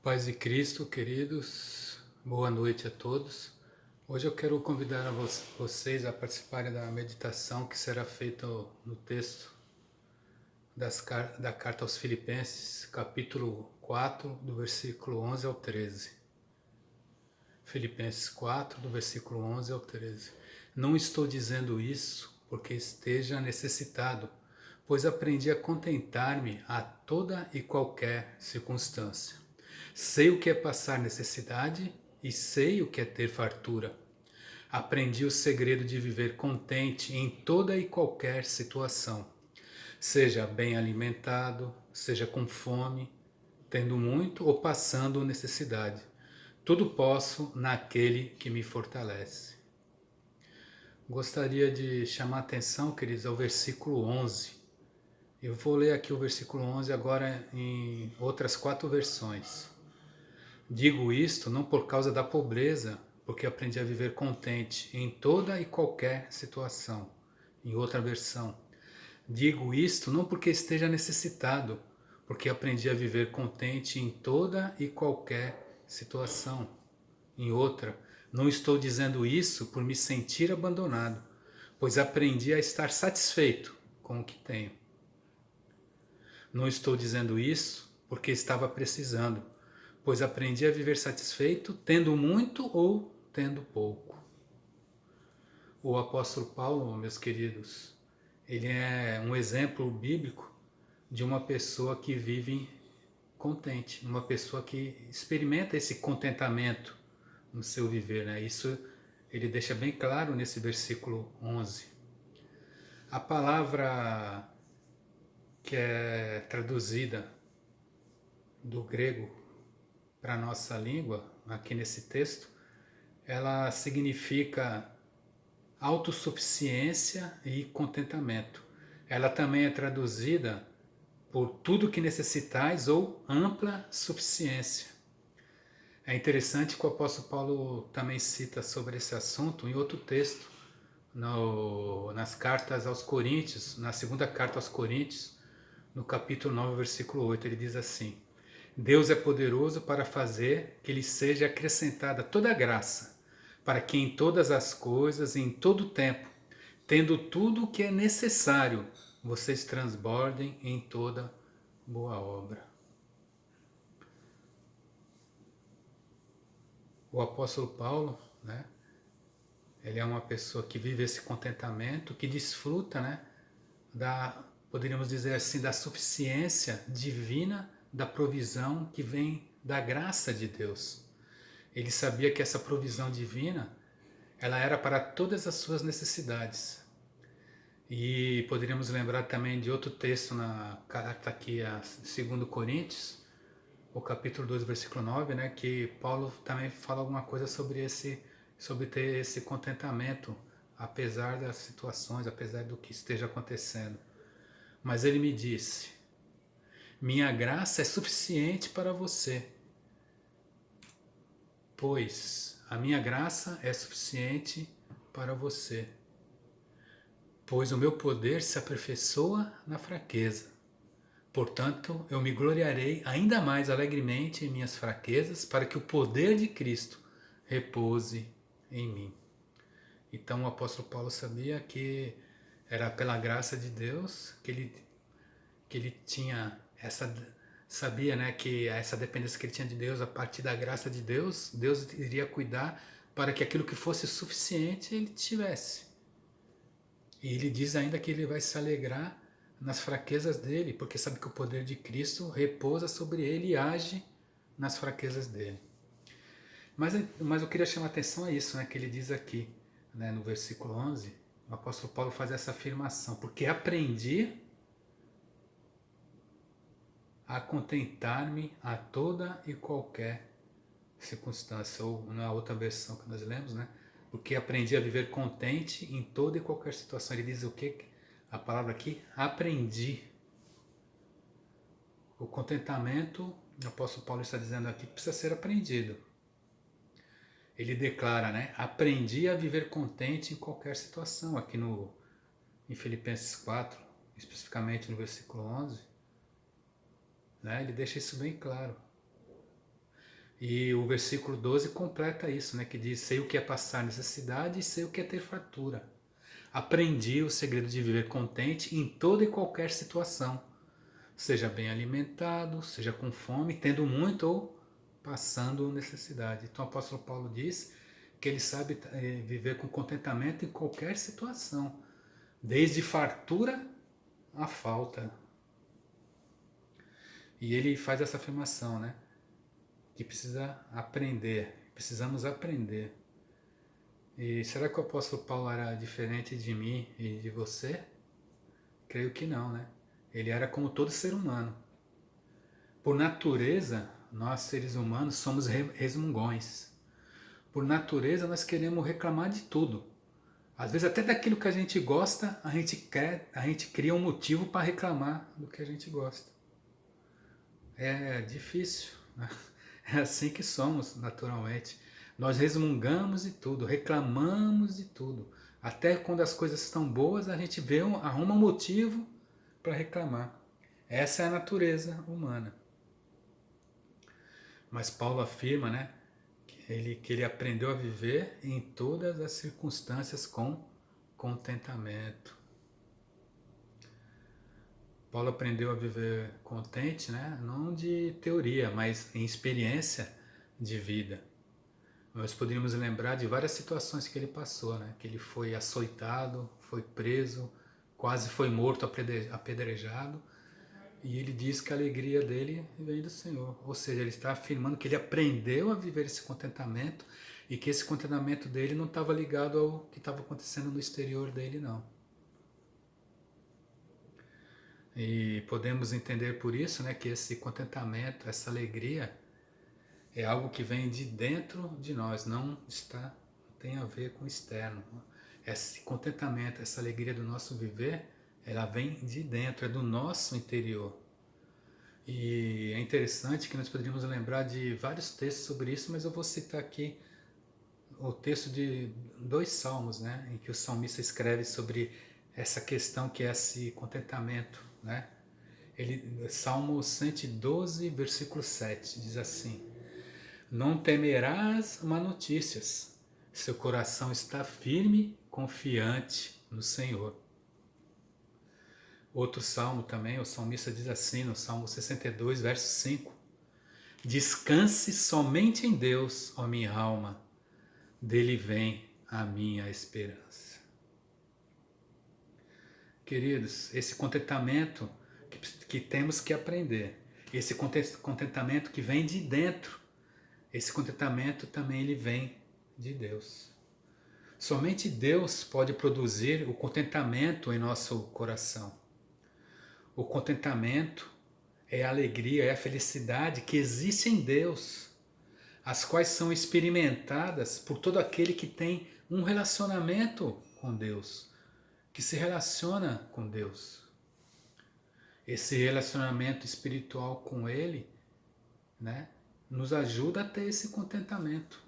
Paz de Cristo, queridos, boa noite a todos. Hoje eu quero convidar vocês a participarem da meditação que será feita no texto da carta aos Filipenses, capítulo 4, do versículo 11 ao 13. Filipenses 4, do versículo 11 ao 13. Não estou dizendo isso porque esteja necessitado, pois aprendi a contentar-me a toda e qualquer circunstância. Sei o que é passar necessidade e sei o que é ter fartura. Aprendi o segredo de viver contente em toda e qualquer situação, seja bem alimentado, seja com fome, tendo muito ou passando necessidade. Tudo posso naquele que me fortalece. Gostaria de chamar a atenção, queridos, ao versículo 11. Eu vou ler aqui o versículo 11 agora em outras 4 versões. Digo isto não por causa da pobreza, porque aprendi a viver contente em toda e qualquer situação. Em outra versão. Digo isto não porque esteja necessitado, porque aprendi a viver contente em toda e qualquer situação. Em outra, não estou dizendo isso por me sentir abandonado, pois aprendi a estar satisfeito com o que tenho. Não estou dizendo isso porque estava precisando, pois aprendi a viver satisfeito tendo muito ou tendo pouco. O apóstolo Paulo, meus queridos, ele é um exemplo bíblico de uma pessoa que vive contente, uma pessoa que experimenta esse contentamento no seu viver, né? Isso ele deixa bem claro nesse versículo 11. A palavra que é traduzida do grego para a nossa língua, aqui nesse texto, ela significa autossuficiência e contentamento. Ela também é traduzida por tudo que necessitais ou ampla suficiência. É interessante que o apóstolo Paulo também cita sobre esse assunto em outro texto, nas cartas aos Coríntios, na segunda carta aos Coríntios, no capítulo 9, versículo 8, ele diz assim: Deus é poderoso para fazer que lhe seja acrescentada toda a graça, para que em todas as coisas, em todo o tempo, tendo tudo o que é necessário, vocês transbordem em toda boa obra. O apóstolo Paulo, né, ele é uma pessoa que vive esse contentamento, que desfruta, né, poderíamos dizer assim, da suficiência divina, da provisão que vem da graça de Deus. Ele sabia que essa provisão divina, ela era para todas as suas necessidades. E poderíamos lembrar também de outro texto na carta aqui a 2 Coríntios, o capítulo 2, versículo 9, né, que Paulo também fala alguma coisa sobre ter esse contentamento, apesar das situações, apesar do que esteja acontecendo. Mas ele me disse: minha graça é suficiente para você, pois a minha graça é suficiente para você, pois o meu poder se aperfeiçoa na fraqueza. Portanto, eu me gloriarei ainda mais alegremente em minhas fraquezas, para que o poder de Cristo repouse em mim. Então o apóstolo Paulo sabia que era pela graça de Deus que ele tinha essa, sabia, né, que essa dependência que ele tinha de Deus, a partir da graça de Deus, Deus iria cuidar para que aquilo que fosse suficiente ele tivesse. E ele diz ainda que ele vai se alegrar nas fraquezas dele, porque sabe que o poder de Cristo repousa sobre ele e age nas fraquezas dele. Mas eu queria chamar a atenção a isso, né, que ele diz aqui, né, no versículo 11, o apóstolo Paulo faz essa afirmação: porque aprendi a contentar-me a toda e qualquer circunstância, ou na outra versão que nós lemos, né? Porque aprendi a viver contente em toda e qualquer situação. Ele diz o que? A palavra aqui, aprendi. O contentamento, o apóstolo Paulo está dizendo aqui, que precisa ser aprendido. Ele declara, né? Aprendi a viver contente em qualquer situação, aqui em Filipenses 4, especificamente no versículo 11. Né? Ele deixa isso bem claro. E o versículo 12 completa isso, né? Que diz: sei o que é passar necessidade e sei o que é ter fartura. Aprendi o segredo de viver contente em toda e qualquer situação, seja bem alimentado, seja com fome, tendo muito ou passando necessidade. Então o apóstolo Paulo diz que ele sabe viver com contentamento em qualquer situação, desde fartura a falta. E ele faz essa afirmação, né? Que precisamos aprender. E será que o apóstolo Paulo era diferente de mim e de você? Creio que não, né? Ele era como todo ser humano. Por natureza, nós seres humanos somos resmungões. Por natureza, nós queremos reclamar de tudo. Às vezes até daquilo que a gente gosta, a gente cria um motivo para reclamar do que a gente gosta. É difícil, né? É assim que somos, naturalmente. Nós resmungamos de tudo, reclamamos de tudo. Até quando as coisas estão boas, a gente arruma um motivo para reclamar. Essa é a natureza humana. Mas Paulo afirma, né, que ele aprendeu a viver em todas as circunstâncias com contentamento. Paulo aprendeu a viver contente, né, não de teoria, mas em experiência de vida. Nós poderíamos lembrar de várias situações que ele passou, né, que ele foi açoitado, foi preso, quase foi morto, apedrejado, e ele diz que a alegria dele vem do Senhor. Ou seja, ele está afirmando que ele aprendeu a viver esse contentamento e que esse contentamento dele não estava ligado ao que estava acontecendo no exterior dele, não. E podemos entender por isso, né, que esse contentamento, essa alegria, é algo que vem de dentro de nós, não tem a ver com o externo. Esse contentamento, essa alegria do nosso viver, ela vem de dentro, é do nosso interior. E é interessante que nós poderíamos lembrar de vários textos sobre isso, mas eu vou citar aqui o texto de 2 salmos, né, em que o salmista escreve sobre essa questão que é esse contentamento, né? Salmo 112, versículo 7, diz assim: não temerás má notícias, seu coração está firme, confiante no Senhor. Outro salmo também, o salmista diz assim, no Salmo 62, verso 5: descanse somente em Deus, ó minha alma, dele vem a minha esperança. Queridos, esse contentamento que temos que aprender, esse contentamento que vem de dentro, esse contentamento também ele vem de Deus. Somente Deus pode produzir o contentamento em nosso coração. O contentamento é a alegria, é a felicidade que existe em Deus, as quais são experimentadas por todo aquele que tem um relacionamento com Deus, que se relaciona com Deus. Esse relacionamento espiritual com Ele, né, nos ajuda a ter esse contentamento.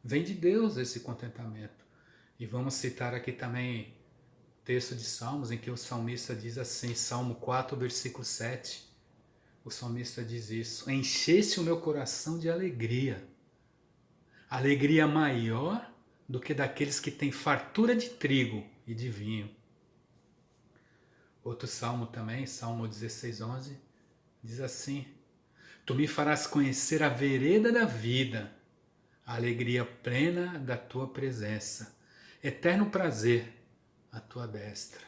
Vem de Deus esse contentamento. E vamos citar aqui também texto de Salmos, em que o salmista diz assim, Salmo 4, versículo 7. O salmista diz isso: enchesse o meu coração de alegria, alegria maior do que daqueles que têm fartura de trigo e de vinho. Outro salmo também, Salmo 16, 11, diz assim: tu me farás conhecer a vereda da vida, a alegria plena da tua presença, eterno prazer à tua destra.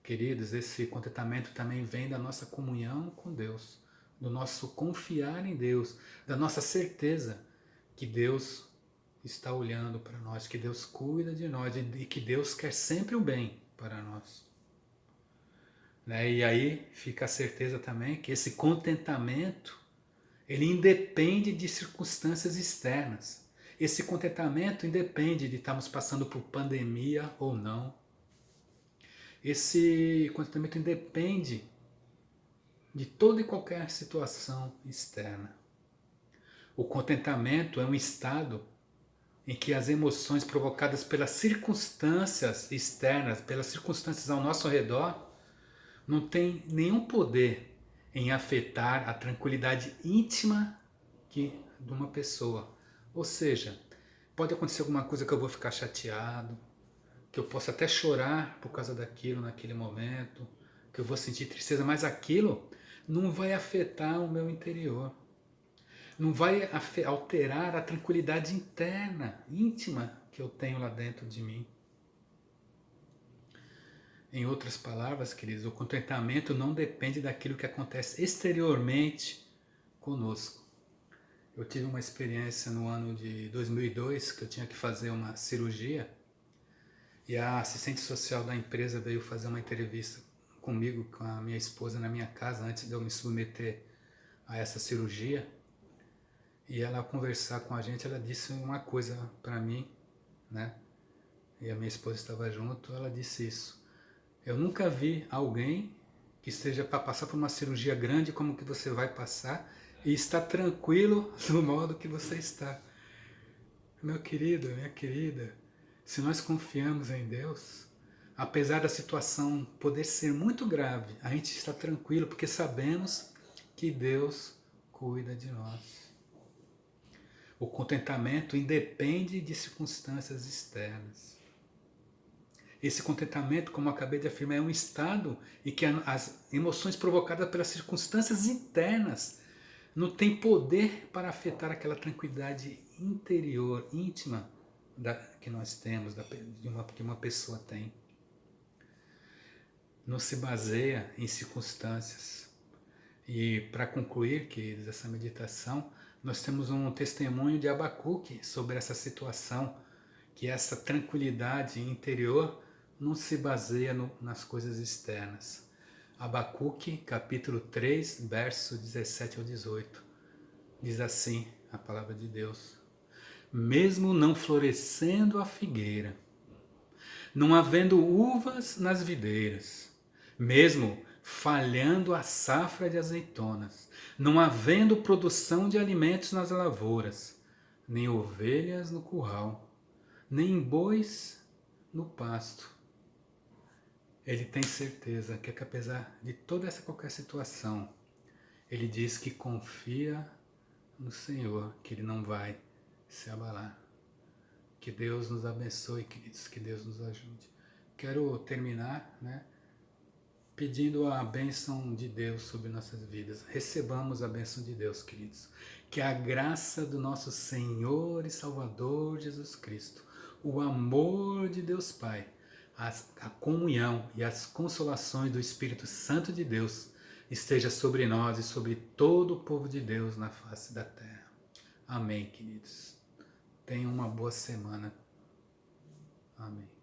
Queridos, esse contentamento também vem da nossa comunhão com Deus, do nosso confiar em Deus, da nossa certeza que Deus está olhando para nós, que Deus cuida de nós e que Deus quer sempre o bem para nós. Né? E aí fica a certeza também que esse contentamento, ele independe de circunstâncias externas. Esse contentamento independe de estarmos passando por pandemia ou não. Esse contentamento independe de toda e qualquer situação externa. O contentamento é um estado em que as emoções provocadas pelas circunstâncias externas, pelas circunstâncias ao nosso redor, não têm nenhum poder em afetar a tranquilidade íntima que de uma pessoa. Ou seja, pode acontecer alguma coisa que eu vou ficar chateado, que eu possa até chorar por causa daquilo naquele momento, que eu vou sentir tristeza, mas aquilo não vai afetar o meu interior. Não vai alterar a tranquilidade interna, íntima que eu tenho lá dentro de mim. Em outras palavras, queridos, o contentamento não depende daquilo que acontece exteriormente conosco. Eu tive uma experiência no ano de 2002 que eu tinha que fazer uma cirurgia e a assistente social da empresa veio fazer uma entrevista comigo, com a minha esposa na minha casa antes de eu me submeter a essa cirurgia. E ela, ao conversar com a gente, ela disse uma coisa para mim, né? E a minha esposa estava junto, ela disse isso. Eu nunca vi alguém que esteja para passar por uma cirurgia grande como que você vai passar e está tranquilo do modo que você está. Meu querido, minha querida, se nós confiamos em Deus, apesar da situação poder ser muito grave, a gente está tranquilo porque sabemos que Deus cuida de nós. O contentamento independe de circunstâncias externas. Esse contentamento, como eu acabei de afirmar, é um estado em que as emoções provocadas pelas circunstâncias internas não têm poder para afetar aquela tranquilidade interior, íntima, que nós temos, que uma pessoa tem. Não se baseia em circunstâncias. E para concluir, queridos, essa meditação, nós temos um testemunho de Abacuque sobre essa situação, que essa tranquilidade interior não se baseia nas coisas externas. Abacuque, capítulo 3, verso 17 ao 18. Diz assim a palavra de Deus: mesmo não florescendo a figueira, não havendo uvas nas videiras, mesmo falhando a safra de azeitonas, não havendo produção de alimentos nas lavouras, nem ovelhas no curral, nem bois no pasto. Ele tem certeza que apesar de toda essa qualquer situação, ele diz que confia no Senhor, que ele não vai se abalar. Que Deus nos abençoe, queridos, que Deus nos ajude. Quero terminar, pedindo a bênção de Deus sobre nossas vidas. Recebamos a bênção de Deus, queridos. Que a graça do nosso Senhor e Salvador Jesus Cristo, o amor de Deus Pai, a comunhão e as consolações do Espírito Santo de Deus esteja sobre nós e sobre todo o povo de Deus na face da terra. Amém, queridos. Tenham uma boa semana. Amém.